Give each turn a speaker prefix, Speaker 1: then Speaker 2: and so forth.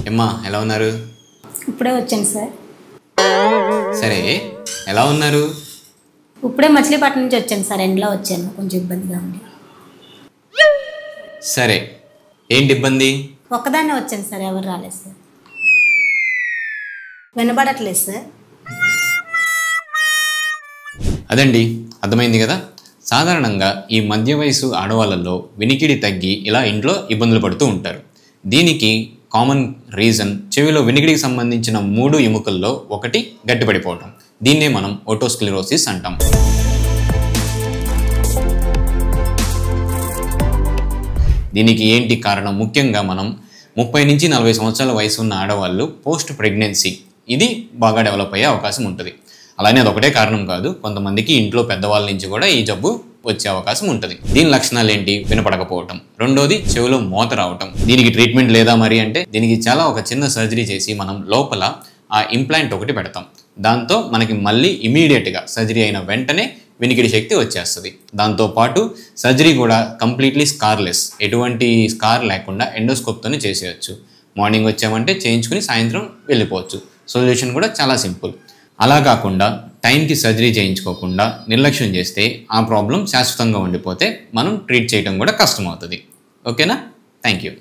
Speaker 1: ఏమ్మా ఎలా ఉన్నారు?
Speaker 2: ఇప్పుడే వచ్చాను సార్.
Speaker 1: సరే ఎలా ఉన్నారు?
Speaker 2: ఇప్పుడే మచిలీపట్నం నుంచి వచ్చాను సార్. ఎండ్లో వచ్చాను, కొంచెం ఇబ్బందిగా ఉంది.
Speaker 1: సరే ఏంటి ఇబ్బంది?
Speaker 2: ఒక్కదాన్నే వచ్చాను సార్, ఎవరు రాలేదు సార్. వినబడట్లేదు సార్.
Speaker 1: అదండి, అర్థమైంది కదా. సాధారణంగా ఈ మధ్య వయసు ఆడవాళ్ళలో వినికిడి తగ్గి ఇలా ఇంట్లో ఇబ్బందులు పడుతూ ఉంటారు. దీనికి కామన్ రీజన్ చెవిలో వినికిడికి సంబంధించిన 3 ఎముకల్లో ఒకటి గట్టిపడిపోవటం. దీన్నే మనం ఓటోస్క్లెరోసిస్ అంటాం. దీనికి ఏంటి కారణం? ముఖ్యంగా మనం 30 నుంచి 40 సంవత్సరాల వయసు ఉన్న ఆడవాళ్ళు పోస్ట్ ప్రెగ్నెన్సీ ఇది బాగా డెవలప్ అయ్యే అవకాశం ఉంటుంది. అలానే అదొకటే కారణం కాదు, కొంతమందికి ఇంట్లో పెద్దవాళ్ళ నుంచి కూడా ఈ జబ్బు వచ్చే అవకాశం ఉంటుంది. దీని లక్షణాలు ఏంటి? వినపడకపోవటం. రెండోది చెవిలో మోత రావటం. దీనికి ట్రీట్మెంట్ లేదా మరి అంటే దీనికి ఒక చిన్న సర్జరీ చేసి మనం లోపల ఆ ఇంప్లాంట్ ఒకటి పెడతాం. దాంతో మనకి మళ్ళీ ఇమీడియట్గా సర్జరీ అయిన వెంటనే వినికిడి శక్తి వచ్చేస్తుంది. దాంతోపాటు సర్జరీ కూడా కంప్లీట్లీ స్కార్లెస్, ఎటువంటి స్కార్ లేకుండా ఎండోస్కోప్తోనే చేసేయచ్చు. మార్నింగ్ వచ్చామంటే చేయించుకుని సాయంత్రం వెళ్ళిపోవచ్చు. సొల్యూషన్ కూడా చాలా సింపుల్. అలా కాకుండా టైంకి సర్జరీ చేయించుకోకుండా నిర్లక్ష్యం చేస్తే ఆ ప్రాబ్లం శాశ్వతంగా ఉండిపోతే మనం ట్రీట్ చేయడం కూడా కష్టమవుతుంది. ఓకేనా? Thank you.